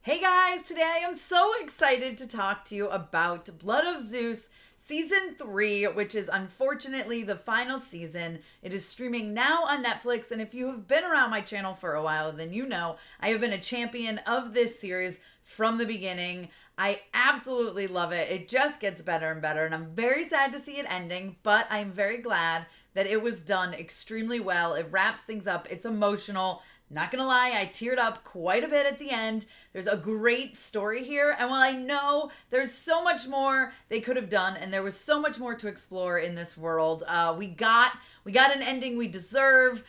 Hey guys, today I am so excited to talk to you about Blood of Zeus Season 3, which is unfortunately the final season. It is streaming now on Netflix, and if you have been around my channel for a while, then you know I have been a champion of this series from the beginning. I absolutely love it. It just gets better and better, and I'm very sad to see it ending, but I'm very glad that it was done extremely well. It wraps things up. It's emotional. Not gonna lie, I teared up quite a bit at the end. There's a great story here, and while I know there's so much more they could have done, and there was so much more to explore in this world, we got an ending we deserve.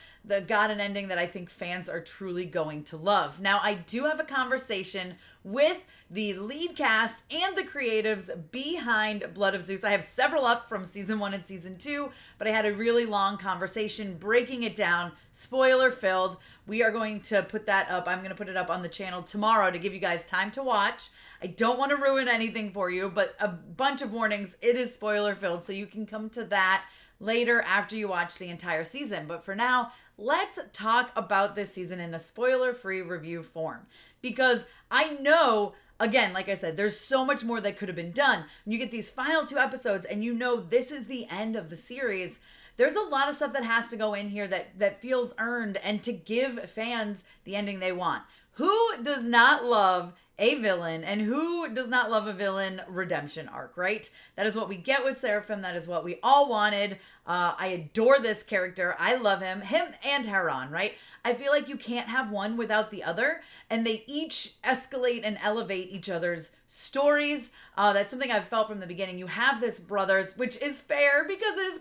Got an ending that I think fans are truly going to love. Now, I do have a conversation with the lead cast and the creatives behind Blood of Zeus. I have several up from season 1 and season 2, but I had a really long conversation breaking it down, spoiler filled. We are going to put that up. I'm going to put it up on the channel tomorrow to give you guys time to watch. I don't want to ruin anything for you, but a bunch of warnings. It is spoiler filled, so you can come to that later after you watch the entire season. But for now, let's talk about this season in a spoiler-free review form. Because I know, again, like I said, there's so much more that could have been done. When you get these final 2 episodes and you know this is the end of the series, there's a lot of stuff that has to go in here that feels earned and to give fans the ending they want. Who does not love a villain, and who does not love a villain redemption arc, right? That is what we get with Seraphim. That is what we all wanted. I adore this character. I love him and Heron, right? I feel like you can't have one without the other, and they each escalate and elevate each other's stories. That's something I've felt from the beginning. You have this brothers, which is fair because this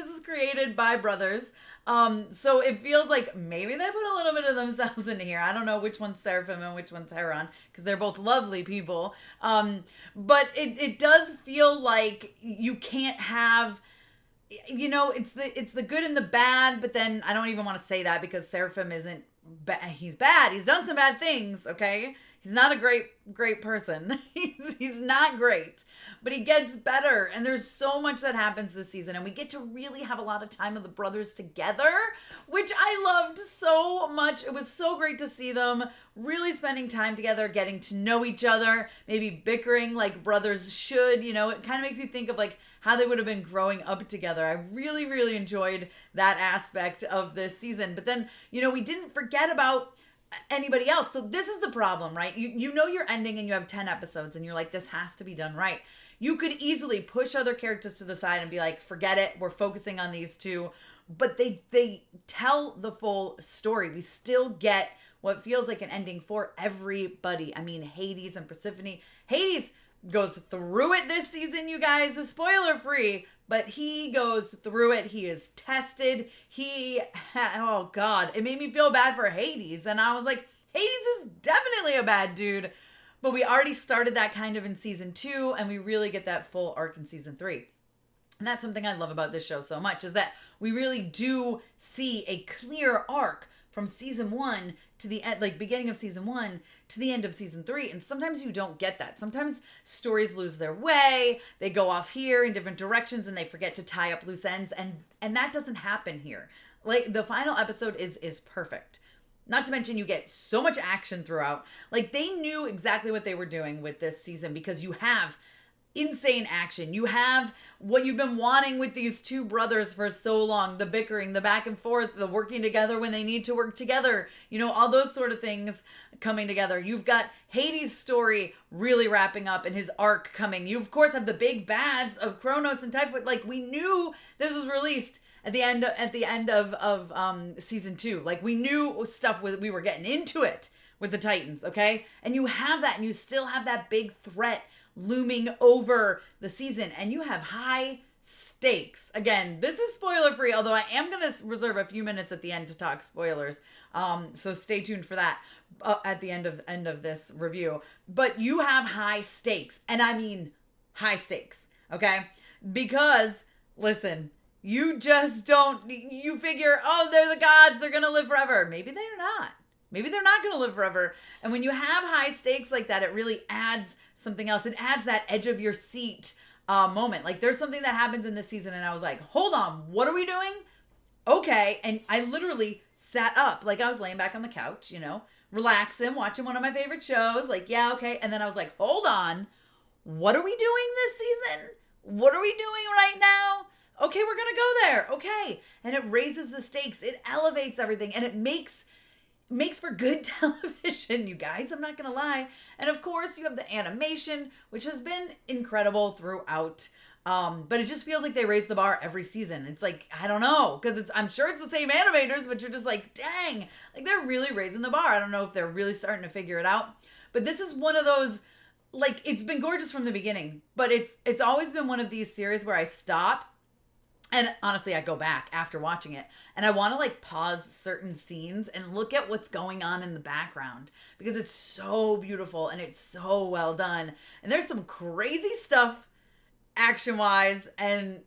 is created by brothers. So it feels like maybe they put a little bit of themselves in here. I don't know which one's Seraphim and which one's Heron, because they're both lovely people. But it does feel like you can't have, you know, it's the good and the bad, but then I don't even want to say that because Seraphim isn't bad. He's bad. He's done some bad things, okay? He's not a great person. He's not great, but he gets better. And there's so much that happens this season, and we get to really have a lot of time of the brothers together, which I loved so much. It was so great to see them really spending time together, getting to know each other, maybe bickering like brothers should. You know, it kind of makes you think of like how they would have been growing up together. I really, really enjoyed that aspect of this season. But then, you know, we didn't forget about anybody else. So this is the problem, right? You know you're ending and you have 10 episodes and you're like, this has to be done right. You could easily push other characters to the side and be like, forget it, we're focusing on these two. But they tell the full story. We still get what feels like an ending for everybody. I mean, Hades and Persephone. Hades goes through it this season, you guys. Is spoiler free, but he goes through it. He is tested. Oh God, it made me feel bad for Hades. And I was like, Hades is definitely a bad dude. But we already started that kind of in season 2, and we really get that full arc in season 3. And that's something I love about this show so much, is that we really do see a clear arc from season 1 to the end, like beginning of season 1 to the end of season 3. And sometimes you don't get that. Sometimes stories lose their way. They go off here in different directions and they forget to tie up loose ends. And that doesn't happen here. Like the final episode is perfect. Not to mention you get so much action throughout. Like they knew exactly what they were doing with this season, because you have insane action. You have what you've been wanting with these two brothers for so long, the bickering, the back and forth, the working together when they need to work together, you know, all those sort of things coming together. You've got Hades' story really wrapping up and his arc coming. You of course have the big bads of Kronos and Typhoid. Like we knew this was released at the end of season 2. Like we knew stuff we were getting into it with the Titans, okay? And you have that, and you still have that big threat looming over the season, and you have high stakes. Again, this is spoiler free, although I am going to reserve a few minutes at the end to talk spoilers. So stay tuned for that at the end of this review. But you have high stakes, and I mean high stakes, okay? Because listen, you just don't, you figure, oh, they're the gods, they're going to live forever. Maybe they're not. Maybe they're not going to live forever. And when you have high stakes like that, it really adds something else. It adds that edge of your seat moment. Like there's something that happens in this season and I was like, hold on, what are we doing? Okay. And I literally sat up. Like I was laying back on the couch, you know, relaxing, watching one of my favorite shows. Like, yeah, okay. And then I was like, hold on. What are we doing this season? What are we doing right now? Okay, we're going to go there. Okay. And it raises the stakes. It elevates everything. And it makes for good television, you guys. I'm not going to lie. And of course, you have the animation, which has been incredible throughout. But it just feels like they raise the bar every season. It's like, I don't know, because I'm sure it's the same animators, but you're just like, dang, like they're really raising the bar. I don't know if they're really starting to figure it out. But this is one of those, like, it's been gorgeous from the beginning, but it's always been one of these series where I stop. And honestly, I go back after watching it and I want to like pause certain scenes and look at what's going on in the background because it's so beautiful and it's so well done. And there's some crazy stuff action-wise and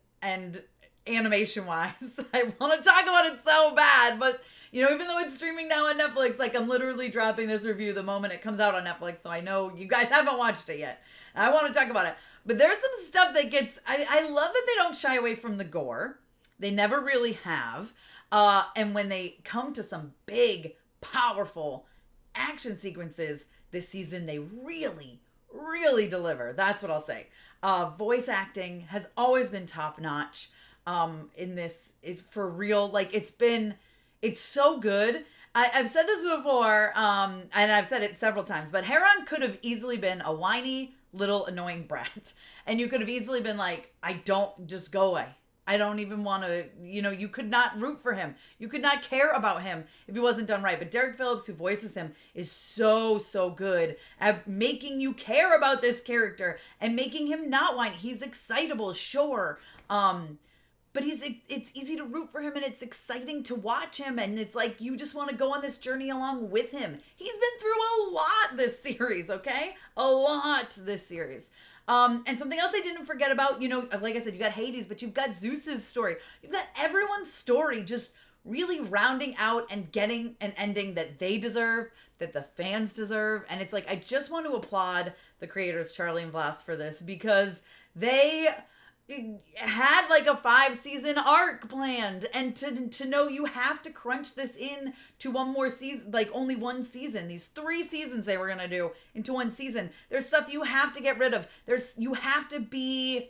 animation-wise. I want to talk about it so bad, but you know, even though it's streaming now on Netflix, like I'm literally dropping this review the moment it comes out on Netflix, so I know you guys haven't watched it yet. And I want to talk about it. But there's some stuff that gets, I love that they don't shy away from the gore. They never really have. And when they come to some big, powerful action sequences this season, they really, really deliver. That's what I'll say. Voice acting has always been top notch in this, for real. Like it's so good. I've said this before, and I've said it several times, but Heron could have easily been a whiny, little annoying brat. And you could have easily been like, just go away. I don't even want to, you could not root for him. You could not care about him if he wasn't done right. But Derek Phillips, who voices him, is so, so good at making you care about this character and making him not whiny. He's excitable, sure. But it's easy to root for him and it's exciting to watch him. And it's like, you just want to go on this journey along with him. He's been through a lot this series, okay? A lot this series. And something else they didn't forget about, like I said, you got Hades, but you've got Zeus's story. You've got everyone's story just really rounding out and getting an ending that they deserve, that the fans deserve. And it's like, I just want to applaud the creators, Charley and Vlas, for this because they had like a 5-season arc planned, and to know you have to crunch this in to one more season, like only one season, these 3 seasons they were gonna do into one season. There's stuff you have to get rid of. You have to be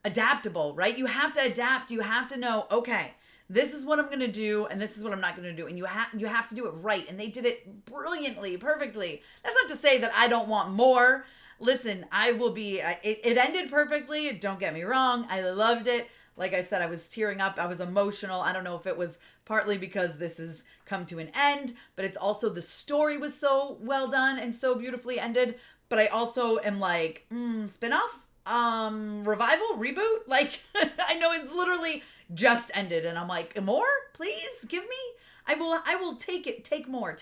adaptable, right? You have to adapt. You have to know, okay, this is what I'm gonna do and this is what I'm not gonna do, and you have to do it right. And they did it brilliantly, perfectly. That's not to say that I don't want more. Listen, it ended perfectly. Don't get me wrong. I loved it. Like I said, I was tearing up. I was emotional. I don't know if it was partly because this has come to an end, but it's also the story was so well done and so beautifully ended. But I also am like, spinoff, revival, reboot. Like, I know it's literally just ended and I'm like, more, please give me. I will take it. Take more.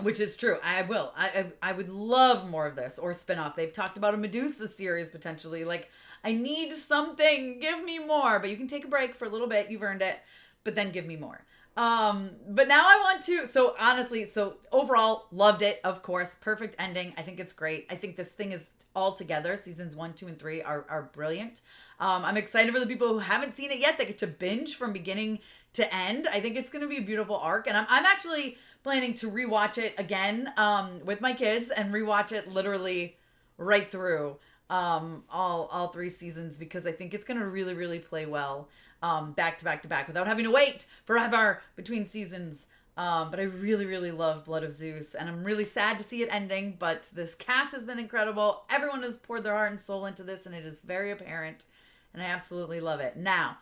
Which is true. I will. I would love more of this or spinoff. They've talked about a Medusa series potentially. Like, I need something. Give me more. But you can take a break for a little bit. You've earned it. But then give me more. But now I want to. So honestly, overall, loved it. Of course, perfect ending. I think it's great. I think this thing is all together. Seasons 1, 2, and 3 are brilliant. I'm excited for the people who haven't seen it yet. They get to binge from beginning to end. I think it's going to be a beautiful arc. And I'm actually planning to rewatch it again with my kids and rewatch it literally right through all 3 seasons because I think it's going to really, really play well back to back to back without having to wait forever between seasons. But I really, really love Blood of Zeus and I'm really sad to see it ending, but this cast has been incredible. Everyone has poured their heart and soul into this and it is very apparent and I absolutely love it. Now,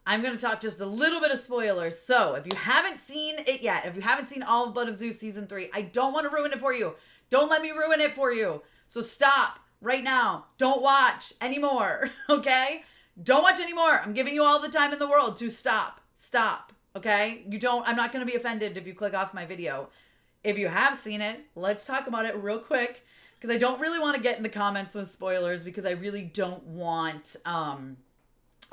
I'm going to talk just a little bit of spoilers. So if you haven't seen it yet, if you haven't seen all of Blood of Zeus season 3, I don't want to ruin it for you. Don't let me ruin it for you. So stop right now. Don't watch anymore. Okay? Don't watch anymore. I'm giving you all the time in the world to stop. Stop. Okay? I'm not going to be offended if you click off my video. If you have seen it, let's talk about it real quick because I don't really want to get in the comments with spoilers because I really don't want,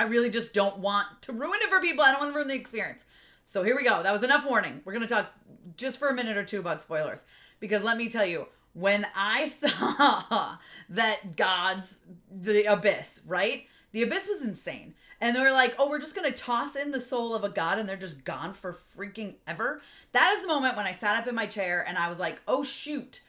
I really just don't want to ruin it for people. I don't want to ruin the experience. So here we go. That was enough warning. We're going to talk just for a minute or two about spoilers. Because let me tell you, when I saw that the abyss, right? The Abyss was insane. And they were like, oh, we're just going to toss in the soul of a god and they're just gone for freaking ever. That is the moment when I sat up in my chair and I was like, oh, shoot.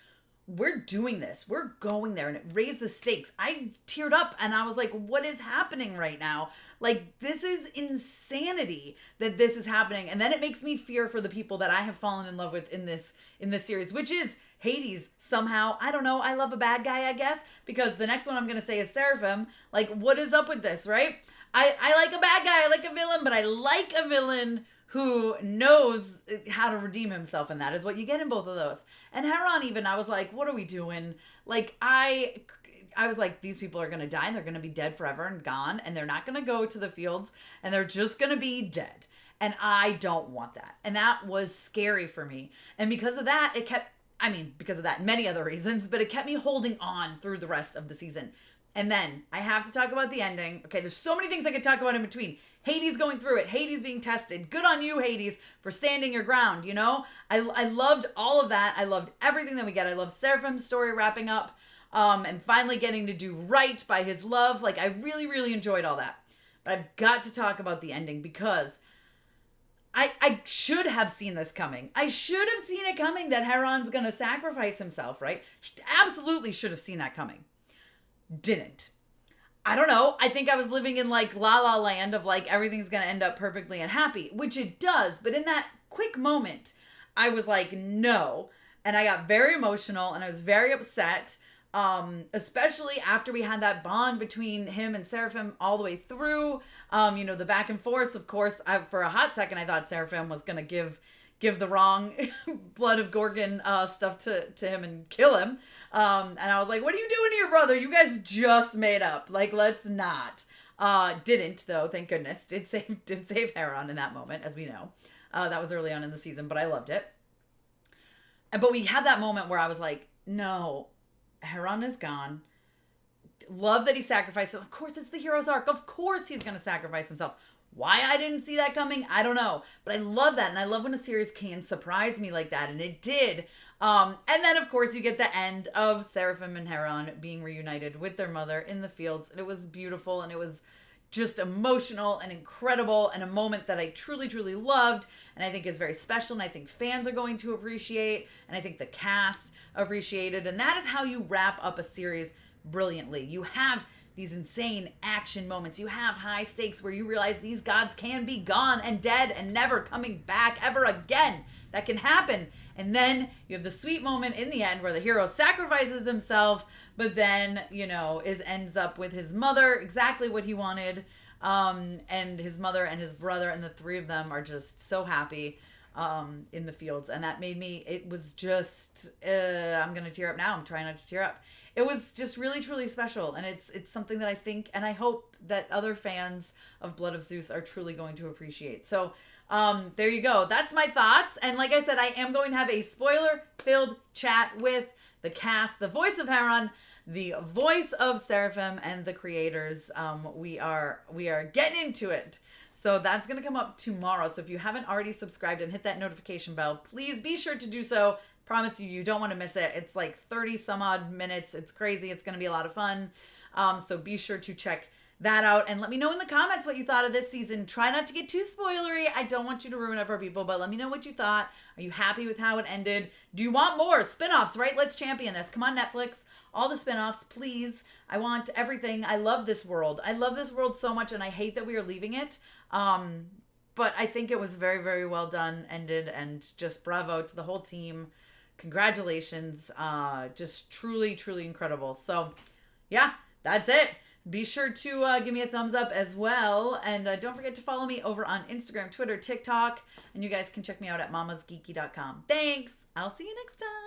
We're doing this. We're going there. And it raised the stakes. I teared up and I was like, what is happening right now? Like, this is insanity that this is happening. And then it makes me fear for the people that I have fallen in love with in this series, which is Hades somehow. I don't know. I love a bad guy, I guess, because the next one I'm going to say is Seraphim. Like, what is up with this, right? I like a bad guy. I like a villain, but I like a villain who knows how to redeem himself, and that is what you get in both of those. And Heron, even, I was like, what are we doing? Like, I was like, these people are going to die, and they're going to be dead forever and gone, and they're not going to go to the fields, and they're just going to be dead. And I don't want that. And that was scary for me. And because of that, because of that and many other reasons, but it kept me holding on through the rest of the season. And then I have to talk about the ending. Okay, there's so many things I could talk about in between. Hades going through it. Hades being tested. Good on you, Hades, for standing your ground, you know? I loved all of that. I loved everything that we get. I love Seraphim's story wrapping up and finally getting to do right by his love. Like, I really, really enjoyed all that. But I've got to talk about the ending because I should have seen this coming. I should have seen it coming that Heron's going to sacrifice himself, right? Absolutely should have seen that coming. Didn't. I don't know. I think I was living in like La La Land of like everything's going to end up perfectly and happy, which it does. But in that quick moment, I was like, no. And I got very emotional and I was very upset, especially after we had that bond between him and Seraphim all the way through. The back and forth, of course, for a hot second, I thought Seraphim was going to give the wrong blood of Gorgon stuff to him and kill him. And I was like, what are you doing to your brother? You guys just made up. Like, let's not. Didn't, though, thank goodness. Did save Heron in that moment, as we know. That was early on in the season, but I loved it. But we had that moment where I was like, no, Heron is gone. Love that he sacrificed. Of course, it's the hero's arc. Of course he's going to sacrifice himself. Why I didn't see that coming, I don't know. But I love that. And I love when a series can surprise me like that. And it did. And then, of course, you get the end of Seraphim and Heron being reunited with their mother in the fields. And it was beautiful. And it was just emotional and incredible. And a moment that I truly, truly loved. And I think is very special. And I think fans are going to appreciate. And I think the cast appreciated. And that is how you wrap up a series brilliantly. You have these insane action moments. You have high stakes where you realize these gods can be gone and dead and never coming back ever again. That can happen. And then you have the sweet moment in the end where the hero sacrifices himself, but then, ends up with his mother, exactly what he wanted. And his mother and his brother and the three of them are just so happy in the fields. And that made me, it was just, I'm going to tear up now. I'm trying not to tear up. It was just really, truly special. And it's something that I think, and I hope that other fans of Blood of Zeus are truly going to appreciate. So there you go. That's my thoughts. And like I said, I am going to have a spoiler-filled chat with the cast, the voice of Heron, the voice of Seraphim, and the creators. We are getting into it. So that's going to come up tomorrow. So if you haven't already subscribed and hit that notification bell, please be sure to do so. Promise you don't want to miss it. It's like 30 some odd minutes. It's crazy. It's going to be a lot of fun. So be sure to check that out and let me know in the comments what you thought of this season. Try not to get too spoilery. I don't want you to ruin it for people, but let me know what you thought. Are you happy with how it ended? Do you want more spinoffs, right? Let's champion this. Come on, Netflix. All the spinoffs, please. I want everything. I love this world. I love this world so much, and I hate that we are leaving it. But I think it was very, very well done, ended, and just bravo to the whole team. Congratulations. Just truly, truly incredible. So, yeah, that's it. Be sure to give me a thumbs up as well. And don't forget to follow me over on Instagram, Twitter, TikTok. And you guys can check me out at mamasgeeky.com. Thanks. I'll see you next time.